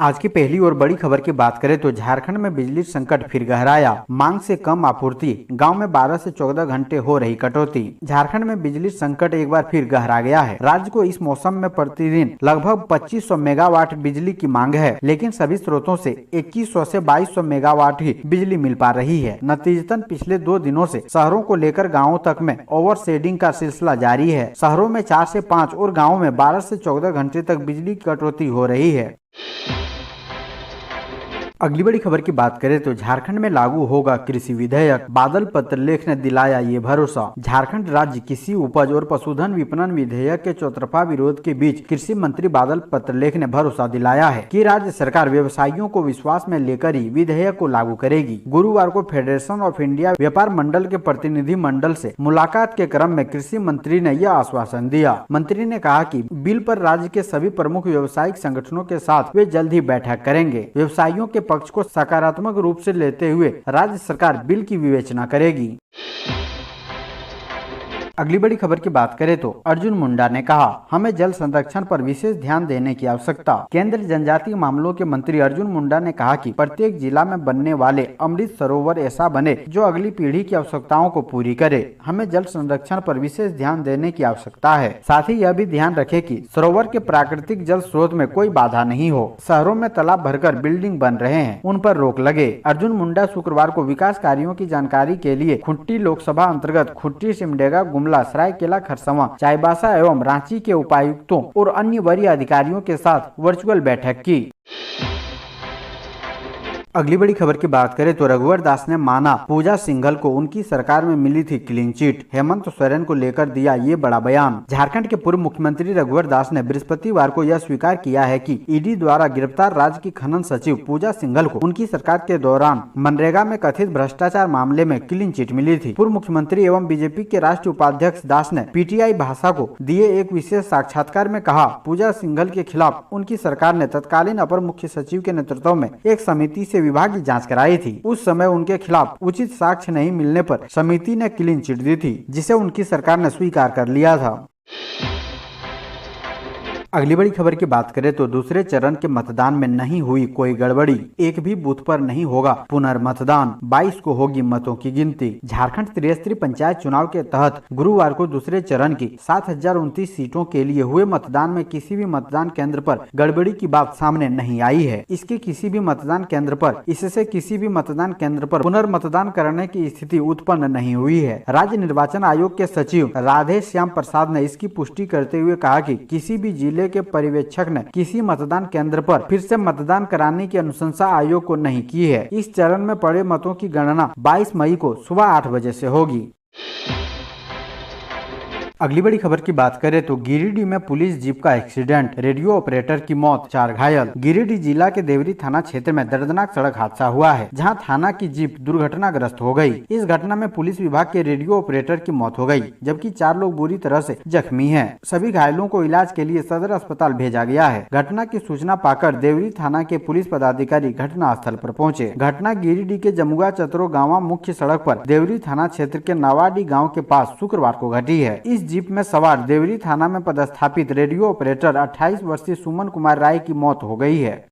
आज की पहली और बड़ी खबर की बात करें तो झारखंड में बिजली संकट फिर गहराया। मांग से कम आपूर्ति, गांव में 12 से 14 घंटे हो रही कटौती। झारखंड में बिजली संकट एक बार फिर गहरा गया है। राज्य को इस मौसम में प्रतिदिन लगभग 2500 मेगावाट बिजली की मांग है, लेकिन सभी स्रोतों से 2100 से 2200 मेगावाट ही बिजली मिल पा रही है। नतीजतन पिछले 2 दिनों से शहरों को लेकर गाँवों तक में ओवरशेडिंग का सिलसिला जारी है। शहरों में 4 से 5 और गाँव में 12 से 14 घंटे तक बिजली की कटौती हो रही है। अगली बड़ी खबर की बात करें तो झारखंड में लागू होगा कृषि विधेयक, बादल पत्रलेख ने दिलाया ये भरोसा। झारखंड राज्य कृषि उपज और पशुधन विपणन विधेयक के चौतरफा विरोध के बीच कृषि मंत्री बादल पत्रलेख ने भरोसा दिलाया है कि राज्य सरकार व्यवसायियों को विश्वास में लेकर ही विधेयक को लागू करेगी। गुरुवार को फेडरेशन ऑफ इंडिया व्यापार मंडल के प्रतिनिधि मंडल से मुलाकात के क्रम में कृषि मंत्री ने यह आश्वासन दिया। मंत्री ने कहा कि बिल पर राज्य के सभी प्रमुख व्यावसायिक संगठनों के साथ वे जल्द ही बैठक करेंगे। व्यवसायियों के पक्ष को सकारात्मक रूप से लेते हुए राज्य सरकार बिल की विवेचना करेगी। अगली बड़ी खबर की बात करें तो अर्जुन मुंडा ने कहा, हमें जल संरक्षण पर विशेष ध्यान देने की आवश्यकता। केंद्रीय जनजातीय मामलों के मंत्री अर्जुन मुंडा ने कहा कि प्रत्येक जिला में बनने वाले अमृत सरोवर ऐसा बने जो अगली पीढ़ी की आवश्यकताओं को पूरी करे। हमें जल संरक्षण पर विशेष ध्यान देने की आवश्यकता है। साथ ही यह भी ध्यान रखे कि सरोवर के प्राकृतिक जल स्रोत में कोई बाधा नहीं हो। शहरों में तालाब भरकर बिल्डिंग बन रहे हैं, उन पर रोक लगे। अर्जुन मुंडा शुक्रवार को विकास कार्यों की जानकारी के लिए खुट्टी लोकसभा अंतर्गत खुट्टी, सिमडेगा, गुमला, सरायकेला, खरसवां, चाईबासा एवं रांची के उपायुक्तों और अन्य वरीय अधिकारियों के साथ वर्चुअल बैठक की। अगली बड़ी खबर की बात करें तो रघुवर दास ने माना पूजा सिंघल को उनकी सरकार में मिली थी क्लीन चिट। हेमंत सोरेन को लेकर दिया ये बड़ा बयान। झारखंड के पूर्व मुख्यमंत्री रघुवर दास ने बृहस्पतिवार को यह स्वीकार किया है कि ईडी द्वारा गिरफ्तार राज्य की खनन सचिव पूजा सिंघल को उनकी सरकार के दौरान मनरेगा में कथित भ्रष्टाचार मामले में क्लीन चिट मिली थी। पूर्व मुख्यमंत्री एवं बीजेपी के राष्ट्रीय उपाध्यक्ष दास ने पीटीआई भाषा को दिए एक विशेष साक्षात्कार में कहा, पूजा सिंघल के खिलाफ उनकी सरकार ने तत्कालीन अपर मुख्य सचिव के नेतृत्व में एक समिति से विभाग की जांच कराई थी। उस समय उनके खिलाफ उचित साक्ष्य नहीं मिलने पर समिति ने क्लीन चिट दी थी, जिसे उनकी सरकार ने स्वीकार कर लिया था। अगली बड़ी खबर की बात करें तो दूसरे चरण के मतदान में नहीं हुई कोई गड़बड़ी, एक भी बूथ पर नहीं होगा पुनर्मतदान, 22 को होगी मतों की गिनती। झारखंड त्रिस्तरीय पंचायत चुनाव के तहत गुरुवार को दूसरे चरण की 7029 सीटों के लिए हुए मतदान में किसी भी मतदान केंद्र पर गड़बड़ी की बात सामने नहीं आई है। इससे किसी भी मतदान केंद्र पर पुनर्मतदान करने की स्थिति उत्पन्न नहीं हुई है। राज्य निर्वाचन आयोग के सचिव राधे श्याम प्रसाद ने इसकी पुष्टि करते हुए कहा कि किसी भी जिले के पर्यवेक्षक ने किसी मतदान केंद्र पर फिर से मतदान कराने की अनुशंसा आयोग को नहीं की है। इस चरण में पड़े मतों की गणना 22 मई को सुबह 8 बजे से होगी। अगली बड़ी खबर की बात करें तो गिरिडीह में पुलिस जीप का एक्सीडेंट, रेडियो ऑपरेटर की मौत, 4 घायल। गिरिडीह जिला के देवरी थाना क्षेत्र में दर्दनाक सड़क हादसा हुआ है, जहां थाना की जीप दुर्घटनाग्रस्त हो गई। इस घटना में पुलिस विभाग के रेडियो ऑपरेटर की मौत हो गई, जबकि 4 लोग बुरी तरह से जख्मी हैं। सभी घायलों को इलाज के लिए सदर अस्पताल भेजा गया है। घटना की सूचना पाकर देवरी थाना के पुलिस पदाधिकारी घटना स्थल पर पहुंचे। घटना गिरिडीह के जमुआ चतरो गांव मुख्य सड़क पर देवरी थाना क्षेत्र के नावाडी गाँव के पास शुक्रवार को घटी है। इस जीप में सवार देवरी थाना में पदस्थापित रेडियो ऑपरेटर 28 वर्षीय सुमन कुमार राय की मौत हो गई है।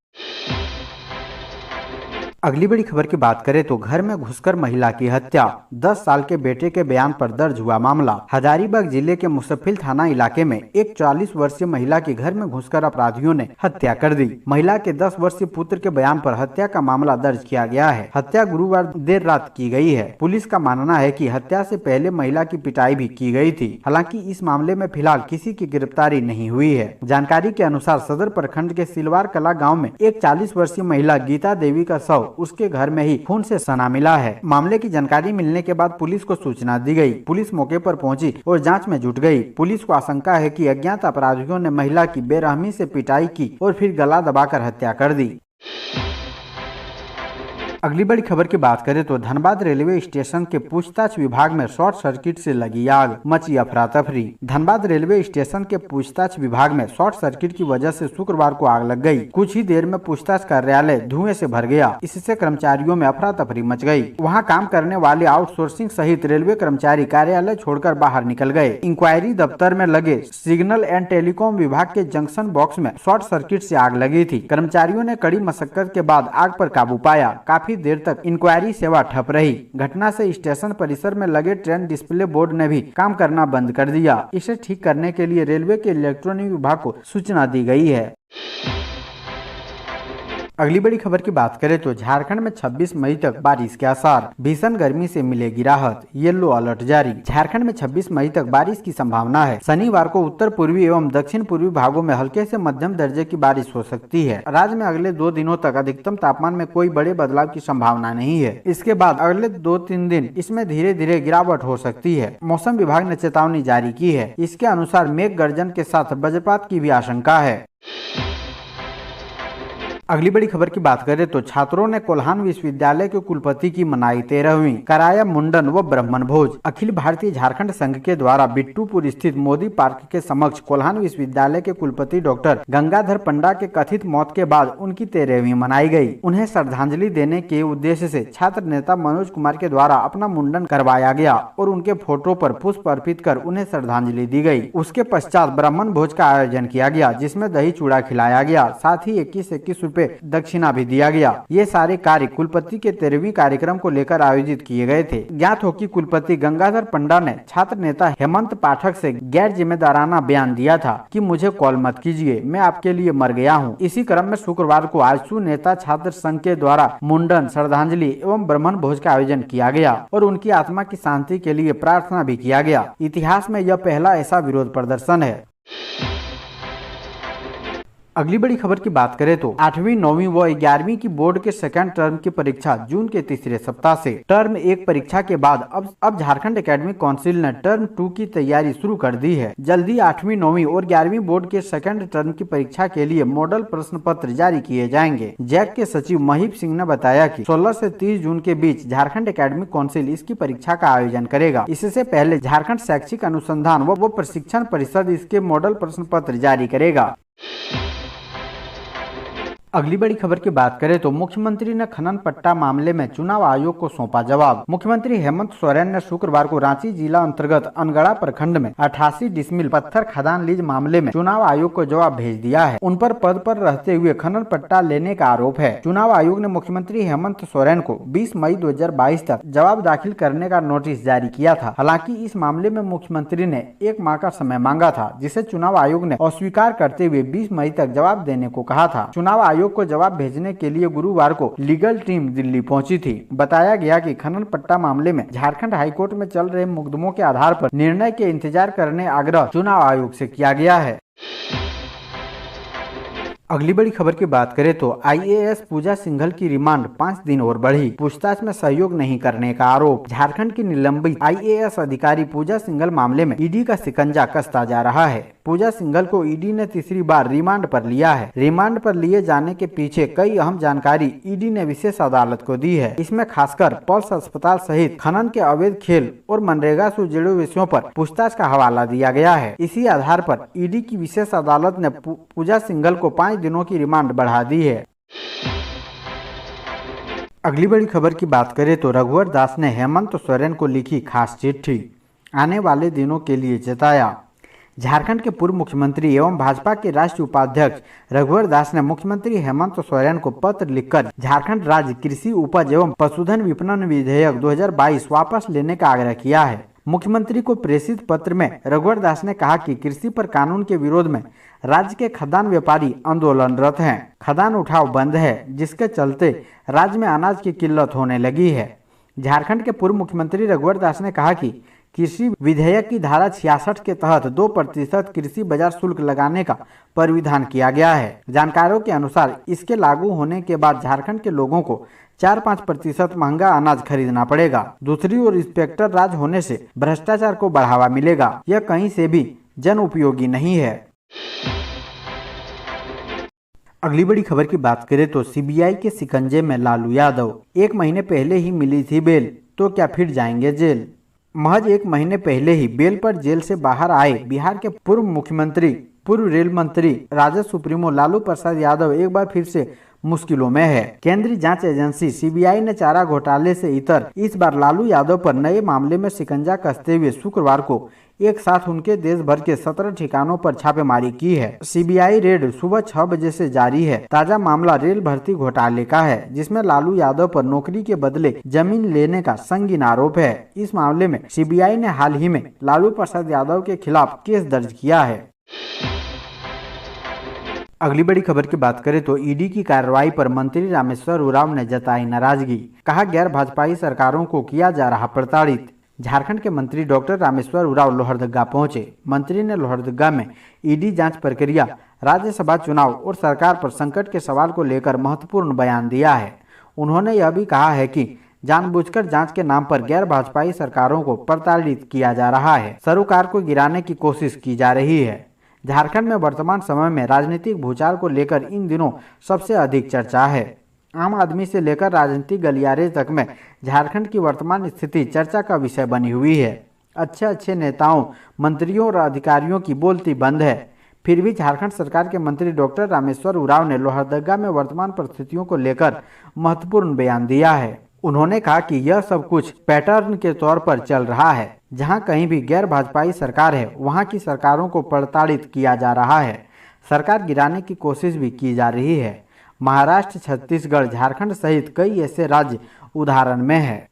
अगली बड़ी खबर की बात करें तो घर में घुसकर महिला की हत्या, 10 साल के बेटे के बयान पर दर्ज हुआ मामला। हजारीबाग जिले के मुसफिल थाना इलाके में एक 40 वर्षीय महिला के घर में घुसकर अपराधियों ने हत्या कर दी। महिला के 10 वर्षीय पुत्र के बयान पर हत्या का मामला दर्ज किया गया है। हत्या गुरुवार देर रात की गई है। पुलिस का मानना है कि हत्या से पहले महिला की पिटाई भी की गई थी। हालांकि इस मामले में फिलहाल किसी की गिरफ्तारी नहीं हुई है। जानकारी के अनुसार सदर प्रखंड के सिलवार कला गाँव में एक 40 वर्षीय महिला गीता देवी का शव उसके घर में ही खून से सना मिला है। मामले की जानकारी मिलने के बाद पुलिस को सूचना दी गई। पुलिस मौके पर पहुंची और जांच में जुट गई। पुलिस को आशंका है कि अज्ञात अपराधियों ने महिला की बेरहमी से पिटाई की और फिर गला दबाकर हत्या कर दी। अगली बड़ी खबर की बात करें तो धनबाद रेलवे स्टेशन के पूछताछ विभाग में शॉर्ट सर्किट से लगी आग, मची अफरा तफरी। धनबाद रेलवे स्टेशन के पूछताछ विभाग में शॉर्ट सर्किट की वजह से शुक्रवार को आग लग गई। कुछ ही देर में पूछताछ कार्यालय धुएं से भर गया। इससे कर्मचारियों में अफरा तफरी मच गई। वहां काम करने वाले आउटसोर्सिंग सहित रेलवे कर्मचारी कार्यालय छोड़कर बाहर निकल गए। इंक्वायरी दफ्तर में लगे सिग्नल एंड टेलीकॉम विभाग के जंक्शन बॉक्स में शॉर्ट सर्किट से आग लगी थी। कर्मचारियों ने कड़ी मशक्कत के बाद आग पर काबू पाया। काफी देर तक इंक्वायरी सेवा ठप रही। घटना से स्टेशन परिसर में लगे ट्रेन डिस्प्ले बोर्ड ने भी काम करना बंद कर दिया। इसे ठीक करने के लिए रेलवे के इलेक्ट्रॉनिक विभाग को सूचना दी गई है। अगली बड़ी खबर की बात करें तो झारखंड में 26 मई तक बारिश के आसार, भीषण गर्मी से मिलेगी राहत, येलो अलर्ट जारी। झारखंड में 26 मई तक बारिश की संभावना है। शनिवार को उत्तर पूर्वी एवं दक्षिण पूर्वी भागों में हल्के से मध्यम दर्जे की बारिश हो सकती है। राज्य में अगले 2 दिनों तक अधिकतम तापमान में कोई बड़े बदलाव की संभावना नहीं है। इसके बाद अगले 2-3 दिन इसमें धीरे धीरे गिरावट हो सकती है। मौसम विभाग ने चेतावनी जारी की है। इसके अनुसार मेघ गर्जन के साथ वज्रपात की भी आशंका है। अगली बड़ी खबर की बात करें तो छात्रों ने कोल्हान विश्वविद्यालय के कुलपति की मनाई 13वीं, कराया मुंडन व ब्राह्मण भोज। अखिल भारतीय झारखंड संघ के द्वारा बिट्टूपुर स्थित मोदी पार्क के समक्ष कोल्हान विश्वविद्यालय के कुलपति डॉक्टर गंगाधर पंडा के कथित मौत के बाद उनकी 13वीं मनाई गई। उन्हें श्रद्धांजलि देने के उद्देश्य से छात्र नेता मनोज कुमार के द्वारा अपना मुंडन करवाया गया और उनके फोटो पर पुष्प अर्पित कर उन्हें श्रद्धांजलि दी गई। उसके पश्चात ब्राह्मण भोज का आयोजन किया गया, जिसमें दही चूड़ा खिलाया गया। साथ ही 21 रुपए दक्षिणा भी दिया गया। ये सारे कार्य कुलपति के 13वीं कार्यक्रम को लेकर आयोजित किए गए थे। ज्ञात हो कि कुलपति गंगाधर पंडा ने छात्र नेता हेमंत पाठक से गैर जिम्मेदाराना बयान दिया था कि मुझे कॉल मत कीजिए, मैं आपके लिए मर गया हूं। इसी क्रम में शुक्रवार को आजसू नेता छात्र संघ के द्वारा मुंडन, श्रद्धांजलि एवं ब्राह्मण भोज का आयोजन किया गया और उनकी आत्मा की शांति के लिए प्रार्थना भी किया गया। इतिहास में यह पहला ऐसा विरोध प्रदर्शन है। अगली बड़ी खबर की बात करें तो 8वीं, 9वीं व 11वीं की बोर्ड के सेकंड टर्म की परीक्षा जून के तीसरे सप्ताह से। टर्म 1 परीक्षा के बाद अब झारखंड एकेडमिक काउंसिल ने टर्म 2 की तैयारी शुरू कर दी है। जल्दी 8वीं, 9वीं और 11वीं बोर्ड के सेकंड टर्म की परीक्षा के लिए मॉडल प्रश्न पत्र जारी किए जाएंगे। जैक के सचिव महीप सिंह ने बताया कि 16 से 30 जून के बीच झारखंड एकेडमिक काउंसिल इसकी परीक्षा का आयोजन करेगा। इससे पहले झारखंड शैक्षिक अनुसंधान व प्रशिक्षण परिषद इसके मॉडल प्रश्न पत्र जारी करेगा। अगली बड़ी खबर की बात करें तो मुख्यमंत्री ने खनन पट्टा मामले में चुनाव आयोग को सौंपा जवाब। मुख्यमंत्री हेमंत सोरेन ने शुक्रवार को रांची जिला अंतर्गत अनगढ़ा प्रखंड में 88 डिसमिल पत्थर खदान लीज मामले में चुनाव आयोग को जवाब भेज दिया है। उन पर पद पर रहते हुए खनन पट्टा लेने का आरोप है। चुनाव आयोग ने मुख्यमंत्री हेमंत सोरेन को 20 मई 2022 तक जवाब दाखिल करने का नोटिस जारी किया था। हालांकि इस मामले में मुख्यमंत्री ने 1 माह का समय मांगा था, जिसे चुनाव आयोग ने अस्वीकार करते हुए 20 मई तक जवाब देने को कहा था। चुनाव आयोग को जवाब भेजने के लिए गुरुवार को लीगल टीम दिल्ली पहुंची थी। बताया गया कि खनन पट्टा मामले में झारखंड हाईकोर्ट में चल रहे मुकदमों के आधार पर निर्णय के इंतजार करने आग्रह चुनाव आयोग से किया गया है। अगली बड़ी खबर की बात करें तो IAS पूजा सिंघल की रिमांड 5 दिन और बढ़ी, पूछताछ में सहयोग नहीं करने का आरोप। झारखंड की निलंबित IAS अधिकारी पूजा सिंघल मामले में ईडी का शिकंजा कसता जा रहा है। पूजा सिंघल को ईडी ने तीसरी बार रिमांड पर लिया है। रिमांड पर लिए जाने के पीछे कई अहम जानकारी ईडी ने विशेष अदालत को दी है। इसमें खासकर पल्स अस्पताल सहित खनन के अवैध खेल और मनरेगा से जुड़े विषयों पर पूछताछ का हवाला दिया गया है। इसी आधार पर ईडी की विशेष अदालत ने पूजा सिंघल को 5 दिनों की रिमांड बढ़ा दी है। अगली बड़ी खबर की बात करें तो रघुवर दास ने हेमंत सोरेन को लिखी खास चिट्ठी, आने वाले दिनों के लिए जताया। झारखंड के पूर्व मुख्यमंत्री एवं भाजपा के राष्ट्रीय उपाध्यक्ष रघुवर दास ने मुख्यमंत्री हेमंत सोरेन को पत्र लिखकर झारखंड राज्य कृषि उपज एवं पशुधन विपणन विधेयक 2022 वापस लेने का आग्रह किया है। मुख्यमंत्री को प्रेषित पत्र में रघुवर दास ने कहा कि कृषि पर कानून के विरोध में राज्य के खदान व्यापारी आंदोलनरत हैं। खदान उठाव बंद है, जिसके चलते राज्य में अनाज की किल्लत होने लगी है। झारखंड के पूर्व मुख्यमंत्री रघुवर दास ने कहा कि कृषि विधेयक की धारा 66 के तहत 2% कृषि बाजार शुल्क लगाने का प्राविधान किया गया है। जानकारों के अनुसार इसके लागू होने के बाद झारखंड के लोगों को 4-5% महंगा अनाज खरीदना पड़ेगा। दूसरी ओर इंस्पेक्टर राज होने से भ्रष्टाचार को बढ़ावा मिलेगा। यह कहीं से भी जन उपयोगी नहीं है। अगली बड़ी खबर की बात करें तो सीबीआई के शिकंजे में लालू यादव। 1 महीने पहले ही मिली थी बेल, तो क्या फिर जाएंगे जेल। महज 1 महीने पहले ही बेल पर जेल से बाहर आए बिहार के पूर्व मुख्यमंत्री, पूर्व रेल मंत्री, राजद सुप्रीमो लालू प्रसाद यादव एक बार फिर से मुश्किलों में है। केंद्रीय जांच एजेंसी सीबीआई ने चारा घोटाले से इतर इस बार लालू यादव पर नए मामले में शिकंजा कसते हुए शुक्रवार को एक साथ उनके देश भर के 17 ठिकानों पर छापेमारी की है। सीबीआई रेड सुबह 6 बजे से जारी है। ताजा मामला रेल भर्ती घोटाले का है, जिसमें लालू यादव पर नौकरी के बदले जमीन लेने का संगीन आरोप है। इस मामले में सीबीआई ने हाल ही में लालू प्रसाद यादव के खिलाफ केस दर्ज किया है। अगली बड़ी खबर की बात करें तो ईडी की कार्रवाई पर मंत्री रामेश्वर उरांव ने जताई नाराजगी। कहा, गैर भाजपाई सरकारों को किया जा रहा प्रताड़ित। झारखंड के मंत्री डॉक्टर रामेश्वर उरांव लोहरदगा पहुंचे। मंत्री ने लोहरदगा में ईडी जांच प्रक्रिया, राज्यसभा चुनाव और सरकार पर संकट के सवाल को लेकर महत्वपूर्ण बयान दिया है। उन्होंने यह भी कहा है कि जानबूझकर जांच के नाम पर गैर भाजपाई सरकारों को प्रताड़ित किया जा रहा है। सरोकार को गिराने की कोशिश की जा रही है। झारखंड में वर्तमान समय में राजनीतिक भूचाल को लेकर इन दिनों सबसे अधिक चर्चा है। आम आदमी से लेकर राजनीतिक गलियारे तक में झारखंड की वर्तमान स्थिति चर्चा का विषय बनी हुई है। अच्छे नेताओं, मंत्रियों और अधिकारियों की बोलती बंद है। फिर भी झारखंड सरकार के मंत्री डॉक्टर रामेश्वर उरांव ने लोहरदगा में वर्तमान परिस्थितियों को लेकर महत्वपूर्ण बयान दिया है। उन्होंने कहा कि यह सब कुछ पैटर्न के तौर पर चल रहा है। जहां कहीं भी गैर भाजपाई सरकार है, वहां की सरकारों को प्रताड़ित किया जा रहा है। सरकार गिराने की कोशिश भी की जा रही है। महाराष्ट्र, छत्तीसगढ़, झारखंड सहित कई ऐसे राज्य उदाहरण में है।